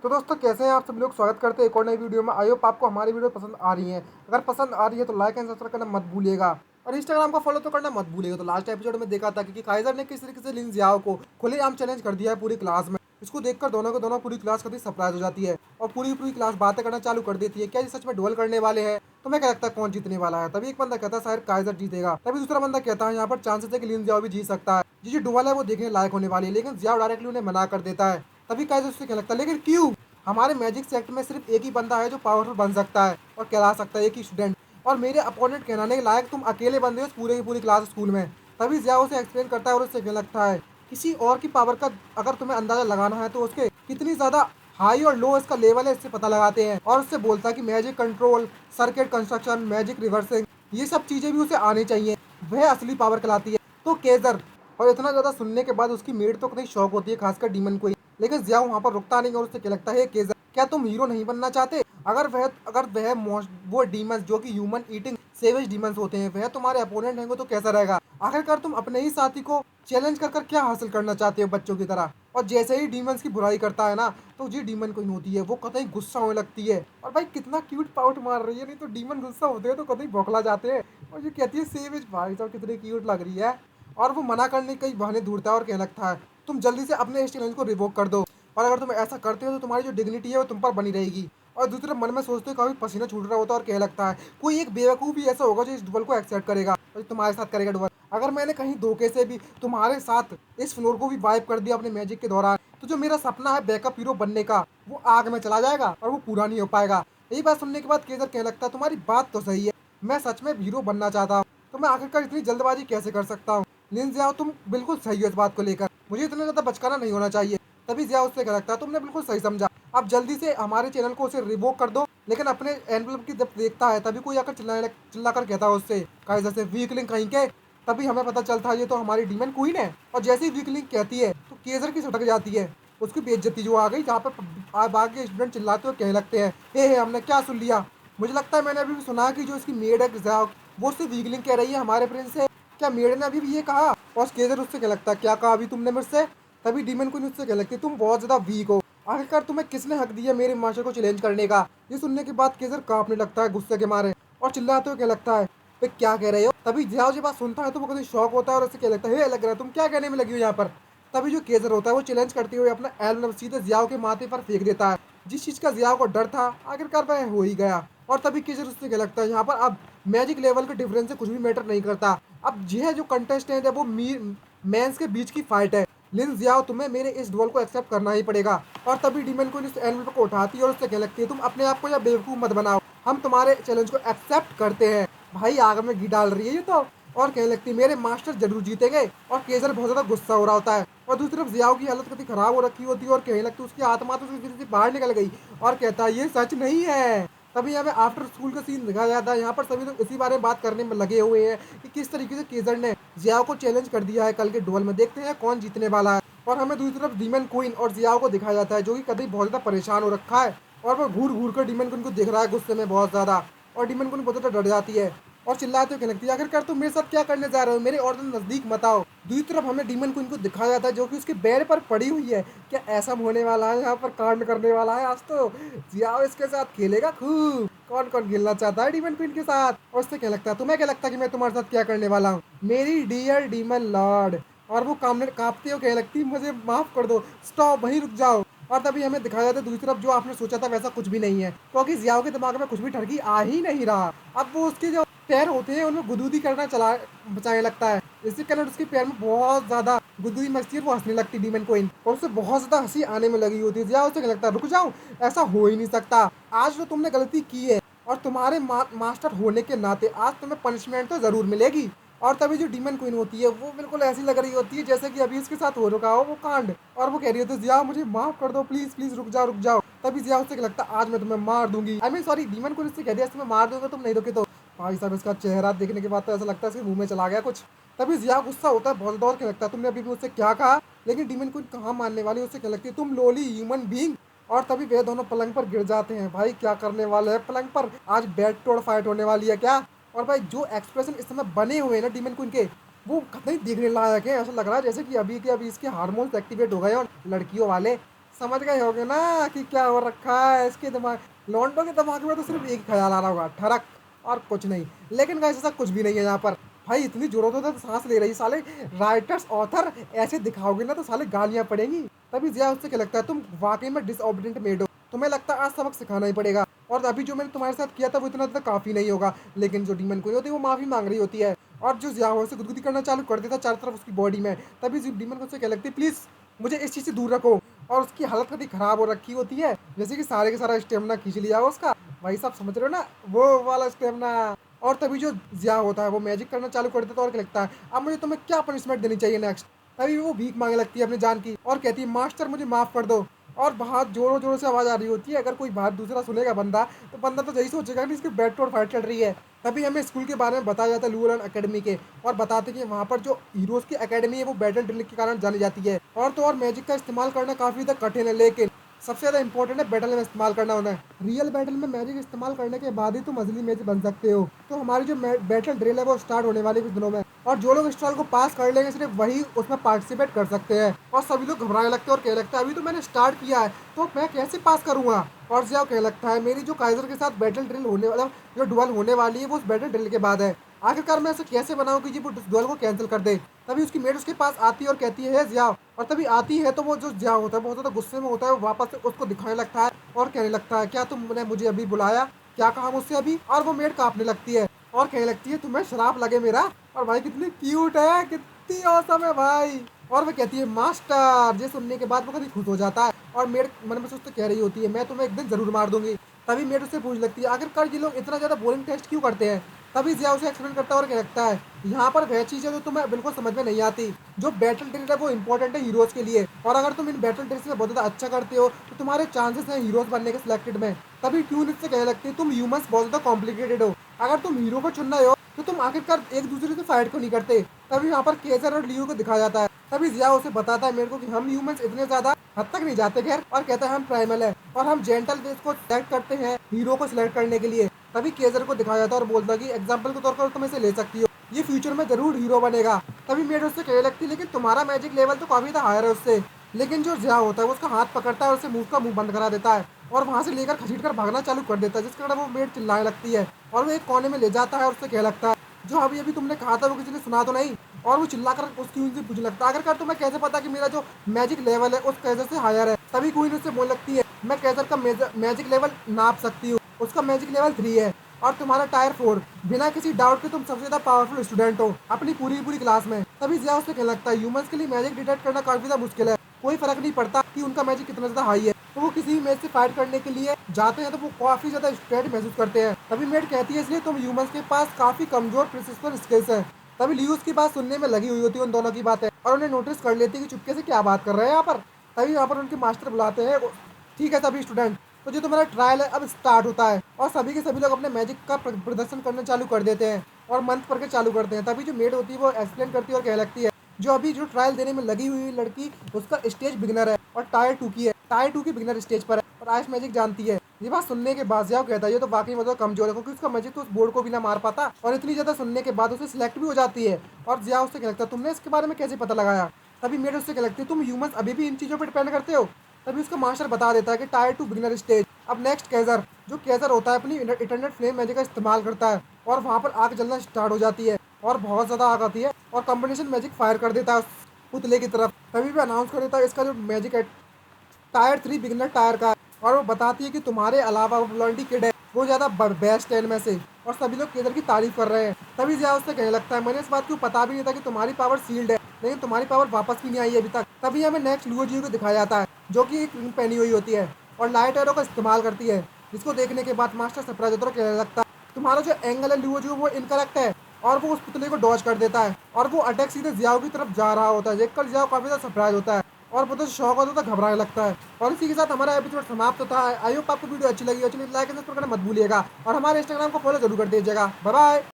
तो दोस्तों कैसे हैं आप सब लोग। स्वागत करते हैं एक और नई वीडियो में। आई होप आपको हमारी वीडियो पसंद आ रही है। अगर पसंद आ रही है तो लाइक एंड सब्सक्राइब करना मत भूलिएगा और इंस्टाग्राम को फॉलो तो करना मत भूलिएगा। तो लास्ट एपिसोड में देखा था कि काइजर ने किस तरीके से लिन जियाओ को खुलेआम चैलेंज कर दिया है पूरी क्लास में। इसको देखकर दोनों को दोनों पूरी क्लास कभी सरप्राइज हो जाती है और पूरी पूरी क्लास बातें करना चालू कर देती है। क्या ये सच में डुएल करने वाले हैं? तो मैं क्या लगता है कौन जीतने वाला है? तभी एक बंदा कहता है शायद काइजर जीतेगा, तभी दूसरा बंदा कहता है यहाँ पर चांसेस है कि लिन जियाओ भी जीत सकता है। ये जो डुएल है वो देखने लायक होने वाली है, लेकिन जियाओ डायरेक्टली उन्हें मना कर देता है। तभी काइजर उससे क्या लगता है लेकिन क्यों? हमारे मैजिक सेक्ट में सिर्फ एक ही बंदा है जो पावरफुल बन सकता है और कहला सकता है, एक ही स्टूडेंट। और मेरे अपोनेंट कहलाने के लायक तुम अकेले बंदे हो इस पूरे की पूरी क्लास स्कूल में। तभी जिया उसे एक्सप्लेन करता है और उससे क्या लगता है किसी और की पावर का अगर तुम्हें अंदाजा लगाना है तो उसके कितनी ज्यादा हाई और लो इसका लेवल है इससे पता लगाते हैं। और उससे बोलता है कि magic control, circuit construction, magic reversing, ये सब चीजें भी उसे आनी चाहिए, वह असली पावर कहलाती है। तो केजर और इतना ज्यादा सुनने के बाद उसकी मेड तो कितनी शौक होती है, खासकर डीमन को ही। लेकिन जिया वहां पर रुकता नहीं और उससे क्या लगता है केजर क्या तुम हीरो नहीं बनना चाहते? अगर वह वो डीमंस जो कि ह्यूमन ईटिंग सेवेज डीमंस होते हैं वह तुम्हारे अपोनेंट होंगे तो कैसा रहेगा? आखिरकार तुम अपने ही साथी को चैलेंज कर कर क्या हासिल करना चाहते हो बच्चों की तरह? और जैसे ही डीमंस की बुराई करता है ना तो जी डीमन कोई होती है वो कतई गुस्सा होने लगती है। और भाई कितना क्यूट पाउट मार रही है, नहीं तो डीमन गुस्सा होते हैं तो कतई बौखला जाते हैं। और ये कहती है सेवेज भाई साहब कितनी क्यूट लग रही है। और वो मना करने के कई बहाने ढूंढता है और कहने लगता है तुम जल्दी से अपने इस चैलेंज को रिवोक कर दो, और अगर तुम ऐसा करते हो तो तुम्हारी जो डिग्निटी है वो तुम पर बनी रहेगी। और दूसरे मन में सोचते हो काफी पसीना छूट रहा होता है और कहने लगता है कोई एक बेवकूफ भी ऐसा होगा जो इस डुअल को एक्सेप्ट करेगा और तुम्हारे साथ करेगा डुअल। अगर मैंने कहीं धोखे से भी तुम्हारे साथ इस फ्लोर को भी वाइप कर दिया अपने मैजिक के दौरान तो जो मेरा सपना है बैकअप हीरो बनने का वो आग में चला जाएगा और वो पूरा नहीं हो पाएगा। यही बात सुनने के बाद केजर कहने लगता है तुम्हारी बात तो सही है, मैं सच में हीरो बनना चाहता हूँ, तो मैं आखिरकार इतनी जल्दबाजी कैसे कर सकता हूँ? लिन जियाओ तुम बिल्कुल सही हो इस बात को लेकर, मुझे इतना ज्यादा बचकाना नहीं होना चाहिए। तभी जिया उससे क्या लगता है तुमने बिल्कुल सही समझा, अब जल्दी से हमारे चैनल को उसे रिवोक कर दो। लेकिन अपने एनवलप की जब देखता है तभी कोई आकर चिल्लाकर कहता है उससे काइजर से वीकलिंग कहीं के। तभी हमें पता चलता है ये तो हमारी डीमन क्वीन है। और जैसे ही वीकलिंग कहती है तो केजर की सटक जाती है, उसकी बेइज्जती जो आ गई जहाँ पर बाकी स्टूडेंट चिल्लाते हुए कहने लगते हैं हे हमने क्या सुन लिया? मुझे लगता है मैंने अभी भी सुना कि जो इसकी मेड है वो उससे वीकलिंग कह रही है हमारे प्रिंस से। क्या मेड ने अभी भी ये कहा? और केजर उससे क्या लगता है क्या कहा अभी तुमने मुझसे? तभी डीमन क्वीन उससे क्या लगती है तुम बहुत ज्यादा वीक हो, आखिरकार तुम्हें किसने हक दिया मेरे मास्टर को चैलेंज करने का? ये सुनने के बाद केजर कांपने लगता है गुस्से के मारे और चिल्लाते हुए क्या लगता है वे क्या कह रहे हो? तभी जियाओ जी बात सुनता है तो वो कभी शौक होता है और उससे क्या लगता है हे लग रहा है तुम क्या कहने में लगी हो यहाँ पर? तभी जो केजर होता है वो चैलेंज करते हुए अपना एल सीधे जियाओ के माथे पर फेंक देता है। जिस चीज का जियाओ को डर था आखिरकार वह हो ही गया। और तभी केजर उससे क्या लगता है यहाँ पर अब मैजिक लेवल के डिफरेंस से कुछ भी मैटर नहीं करता, अब यह जो कंटेस्टेंट है वो मेंस के बीच की फाइट है। लिन जियाओ तुम्हें मेरे इस डुअल को एक्सेप्ट करना ही पड़ेगा। और तभी डीमन को इस एनिमल को उठाती है और उससे कहने लगती है तुम अपने आप को या बेवकूफ मत बनाओ, हम तुम्हारे चैलेंज को एक्सेप्ट करते हैं। भाई आग में घी डाल रही है ये तो। और कहने लगती है मेरे मास्टर जरूर जीतेंगे। और केजर बहुत ज्यादा गुस्सा हो रहा होता है और दूसरी तरफ जियाओ की हालत कितनी खराब हो रखी होती है और कहने लगती है उसकी आत्मा तो उसके शरीर से बाहर निकल गई और कहता है ये सच नहीं है। तभी हमें आफ्टर स्कूल का सीन दिखाया जाता है, यहाँ पर सभी लोग इसी बारे में बात करने में लगे हुए हैं कि किस तरीके से केजर ने जियाओ को चैलेंज कर दिया है कल के डुअल में, देखते हैं कौन जीतने वाला है। और हमें दूसरी तरफ डीमन क्वीन और जियाओ को दिखाया जाता है जो कि कभी बहुत ज्यादा परेशान हो रखा है और वो घूर घूर कर डीमन क्वीन को देख रहा है गुस्से में बहुत ज्यादा। और डीमन क्वीन बहुत ज्यादा डर जाती है और चिल्लाते हुए कहने लगती है आखिरकार तुम मेरे साथ क्या करने जा रहे हो, मेरे और नजदीक मत आओ। दूसरी तरफ हमें डीमन क्वीन को दिखाया जाता है जो कि उसके बेड पर पड़ी हुई है। क्या ऐसा होने वाला है यहाँ पर कांड करने वाला है आज तो जियाओ इसके साथ खेलेगा खूब। कौन कौन खेलना चाहता है डीमन क्वीन के साथ? और उससे क्या लगता है तुम्हें क्या लगता है कि मैं तुम्हारे साथ क्या करने वाला हूँ मेरी डियर डीमन लॉर्ड? और वो कांपते हो कहने लगती है मुझे माफ कर दो, स्टॉप वहीं रुक जाओ। और तभी हमें दिखाया जाता है दूसरी तरफ जो आपने सोचा था वैसा कुछ भी नहीं है, क्योंकि जियाओ के दिमाग में कुछ भी ठरकी आ ही नहीं रहा। अब वो उसके जो पैर होते हैं उनमें गुदगुदी करना चला बचाने लगता है, इसी कारण उसके पैर में बहुत ज्यादा गुदगुदी मचती है, वो हंसने लगती है डीमन क्वीन और उसे बहुत ज्यादा हंसी आने में लगी होती है। जियाओ उसे क्या लगता है रुक जाओ, ऐसा हो ही नहीं सकता, आज जो तुमने गलती की है और तुम्हारे मास्टर होने के नाते आज तुम्हें पनिशमेंट तो जरूर मिलेगी। और तभी जो डीमन क्वीन होती है वो बिल्कुल ऐसी लग रही होती है जैसे कि अभी इसके साथ हो रखा हो वो कांड, और वो कह रही होती है जिया मुझे माफ कर दो प्लीज प्लीज रुक जाओ रुक जाओ। तभी जिया उससे क्या लगता है आज मैं तुम्हें मार दूंगी, I mean sorry demon queen उससे कह दिया तुम्हें मार दूंगा तुम नहीं रुके तो। भाई साहब इसका चेहरा देखने के बाद तो ऐसा लगता है इसके मुंह में चला गया कुछ। तभी जिया गुस्सा होता है बहुत दौड़ के लगता है तुमने अभी भी मुझसे क्या कहा, लेकिन डीमन क्वीन कहाँ मानने वाली, उससे क्या लगती है तुम लोली ह्यूमन बीइंग। और तभी वे दोनों पलंग पर गिर जाते हैं। भाई क्या करने वाले हैं पलंग पर, आज बेड तोड़ फाइट होने वाली है क्या? और भाई जो एक्सप्रेशन इस समय बने हुए हैं ना डीमन क्वीन के वो कतई देखने लायक है, ऐसा लग रहा है जैसे कि अभी के अभी इसके हार्मोन्स एक्टिवेट हो गए और लड़कियों वाले समझ गए होगे ना कि क्या हो रखा है इसके दिमाग। लॉन्डो के दिमाग में तो सिर्फ एक ही ख्याल आ रहा होगा, ठरक, और कुछ नहीं। लेकिन गाइस ऐसा कुछ भी नहीं है यहाँ पर। भाई इतनी जरूरत होता है तो सांस ले रही साले। राइटर्स ऑथर ऐसे दिखाओगे ना तो साले गालियां पड़ेंगी। तभी जिया उससे क्या लगता है तुम वाकई में डिसऑबिडेंट मेड हो, तुम्हें लगता है आज सबक सिखाना ही पड़ेगा। और अभी जो मैंने तुम्हारे साथ किया था वो इतना तो काफी नहीं होगा। लेकिन जो डीमन कोई होती है वो माफी मांग रही होती है। और जो जिया से गुदगुदी करना चालू कर देता चारों तरफ उसकी बॉडी में। तभी डीमन को उससे क्या लगती है प्लीज मुझे इस चीज से दूर रखो। और उसकी हालत कभी खराब हो रखी होती है, जैसे कि सारे के सारा स्टेमिना खींच लिया हो उसका। भाई साहब समझ रहे हो ना, वो वाला स्टेमिना। और तभी जो जिया होता है वो मैजिक करना चालू कर देता है और क्या लगता है अब मुझे तुम्हें क्या पनिशमेंट देनी चाहिए नेक्स्ट। तभी वो भीख मांगने लगती है अपनी जान की और कहती है मास्टर मुझे माफ कर दो। और बाहर जोरों जोरों से आवाज आ रही होती है। अगर कोई बाहर दूसरा सुनेगा बंदा तो बंदा तो यही सोचेगा कि इसकी बेड तोड़ फाइट चल रही है। तभी हमें स्कूल के बारे में बताया जाता है, लूलन एकेडमी के। और बताते कि वहाँ पर जो हीरोज की एकेडमी है वो बैटल ड्रिल के कारण जानी जाती है। और तो और मैजिक का इस्तेमाल करना काफी ज्यादा कठिन है, लेकिन सबसे ज्यादा इंपॉर्टेंट है बैटल में इस्तेमाल करना होना है। रियल बैटल में मैजिक इस्तेमाल करने के बाद ही तुम असली मैजिक बन सकते हो। तो हमारी जो बैटल ड्रिल है वो स्टार्ट होने वाली कुछ दिनों में। और जो लोग इस ट्रायल को पास कर लेंगे सिर्फ वही उसमें पार्टिसिपेट कर सकते हैं। और सभी लोग घबराने लगते हैं और कहने लगता है अभी तो मैंने स्टार्ट किया है तो मैं कैसे पास करूंगा। और जिया कहने लगता है मेरी जो काइजर के साथ बैटल ड्रिल होने वाला जो डुअल होने वाली है वो उस बैटल ड्रिल के बाद है। आखिरकार मैं ऐसे कैसे बनाऊं कि वो डुअल को कैंसिल कर दे। तभी उसकी मेट उसके पास आती है और कहती है जिया। और तभी आती है तो वो जो जिया होता है बहुत ज्यादा गुस्से में होता है, वो वापस से उसको दिखाने लगता है और कहने लगता है क्या तुमने मुझे अभी बुलाया, क्या कहा मुझसे अभी। और वो मेट कांपने लगती है और कहने लगती है तुम्हें शराब लगे मेरा। और भाई कितनी क्यूट है, कितनी औसम है भाई। और वो कहती है मास्टर। ये सुनने के बाद वो कभी खुश हो जाता है और मेड मन में सोच तो कह रही होती है मैं तुम्हें एक दिन जरूर मार दूंगी। तभी मेड उससे पूछ लगती है आखिरकार ये लोग इतना ज्यादा बोरिंग टेस्ट क्यों करते हैं। तभी जिया उसे एक्सप्लेन करता है और क्या लगता है यहाँ पर वह चीज है जो तुम्हें बिल्कुल समझ में नहीं आती। जो बैटल ड्रिल है वो इंपॉर्टेंट है हीरोज के लिए, और अगर तुम इन बैटल ड्रिल्स में बहुत ज्यादा अच्छा करते हो तो तुम्हारे चांसेस हैं हीरोज बनने के सिलेक्टेड में। तभी ट्यून इससे कहने लगती है तुम ह्यूमंस बहुत ज्यादा कॉम्प्लिकेटेड हो, अगर तुम हीरो को चुनना हो तो तुम आखिरकार एक दूसरे से फाइट क्यों नहीं करते। तभी यहाँ पर केजर और लियो को दिखाया जाता है। तभी जिया उसे बताता है मेरे को कि हम ह्यूमंस इतने ज्यादा हद तक नहीं जाते खैर, और कहता है हम प्राइमल है और हम जेंटल बेस को सिलेक्ट करते हैं हीरो को सिलेक्ट करने के लिए। तभी केजर को दिखाया जाता है और बोलता है कि एग्जाम्पल के तौर पर तुम इसे ले सकती हो, ये फ्यूचर में जरूर हीरो बनेगा। तभी मेड उससे कहने लगती है लेकिन तुम्हारा मैजिक लेवल तो काफी हायर है उससे। लेकिन जो जिया होता है वो उसका हाथ पकड़ता है और उसे मुंह का मुंह बंद करा देता है और वहां से लेकर खसीट कर भागना चालू कर देता है, जिसके कारण वो मेड चिल्लाने लगती है और वो एक कोने में ले जाता है और उससे कह लगता है जो अभी अभी तुमने कहा था वो किसी ने सुना तो नहीं। और वो चिल्लाकर उसकी उनसे पूछने लगता है आखिरकार तुम्हें कैसे पता कि मेरा जो मैजिक लेवल है उस कैजर से हायर है। तभी क्वीन उससे बोलने लगती है मैं कैजर का मैजिक लेवल नाप सकती हूँ, उसका मैजिक लेवल 3 है और तुम्हारा टायर 4। बिना किसी डाउट के तुम सबसे ज्यादा पावरफुल स्टूडेंट हो अपनी पूरी पूरी क्लास में। तभी जिया उससे कहने लगता है ह्यूमंस के लिए मैजिक डिटेक्ट करना काफी ज्यादा मुश्किल है, कोई फर्क नहीं पड़ता कि उनका मैजिक कितना ज्यादा हाई है। तो वो किसी भी मैच से फाइट करने के लिए जाते हैं तो वो काफी ज्यादा स्ट्रेट महसूस करते हैं। तभी मेड कहती है इसलिए तुम ह्यूमंस के पास काफी कमजोर प्रिसिशन स्किल्स है। तभी लियो उसकी बात सुनने में लगी हुई होती है उन दोनों की बातें, और उन्हें नोटिस कर लेती है कि चुपके से क्या बात कर रहे हैं यहाँ पर। तभी यहाँ पर उनके मास्टर बुलाते हैं ठीक है सभी स्टूडेंट, तो जो तुम्हारा ट्रायल है अब स्टार्ट होता है। और सभी के सभी लोग अपने मैजिक का प्रदर्शन करना चालू कर देते हैं और मंथ पढ़ के चालू करते हैं। तभी जो मेड होती है वो एक्सप्लेन करती है और कह लगती है जो अभी जो ट्रायल देने में लगी हुई लड़की उसका स्टेज बिगनर है और टायर 2 की है, टायर 2 की बिगनर स्टेज पर है और आइस मैजिक जानती है। ये बात सुनने के बाद जिया कहता है ये तो वाकई मतलब कमजोर है क्योंकि उसका मैजिक तो उस बोर्ड को भी ना मार पाता, और इतनी ज्यादा सुनने के बाद उसे सिलेक्ट भी हो जाती है। और जिया उससे कहता है तुमने इसके बारे में कैसे पता लगाया। तभी मेड उससे कह लगती है तुम ह्यूमंस अभी भी इन चीजों पर डिपेंड करते हो। तभी उसका मास्टर बता देता है कि टायर 2 बिगिनर स्टेज। अब नेक्स्ट केजर, जो केजर होता है अपनी इटरनेट फ्लेम मैजिक का इस्तेमाल करता है और वहाँ पर आग जलना स्टार्ट हो जाती है और बहुत ज्यादा आग आती है और कॉम्बिनेशन मैजिक फायर कर देता है उस पुतले की तरफ। तभी भी अनाउंस कर देता है इसका जो मैजिक है टायर 3 बिगिनर टायर का है, और वो बताती है कि तुम्हारे अलावा वो ब्लॉन्डी किड है वो ज्यादा बेस्ट है इनमें से। और सभी लोग केजर की तारीफ कर रहे हैं। तभी जिया उससे कहने लगता है मैंने इस बात को पता भी नहीं था कि तुम्हारी पावर सील्ड है, लेकिन तुम्हारी पावर वापस भी नहीं आई है अभी तक। तभी हमें नेक्स्ट लुओ जियो को दिखाया जाता है जो कि एक रिंग पहनी हुई होती है और लाइट एरो का इस्तेमाल करती है, जिसको देखने के बाद मास्टर सरप्राइज होता है और कहने लगता है तुम्हारा जो एंगल है लुओ जियो वो इनकरेक्ट है। और वो उस पुतले को डॉज कर देता है और वो अटैक सीधे जियाओ की तरफ जा रहा होता है। देखकर जियाओ काफी ज्यादा सरप्राइज होता है और बहुत शौक होता है, घबराने लगता है। और इसी के साथ हमारा एपिसोड समाप्त होता है। आई होप आपको वीडियो अच्छी लगी, लाइक एंड सब्सक्राइब करना मत भूलिएगा और हमारे इंस्टाग्राम को फॉलो जरूर कर दीजिएगा। Bye bye.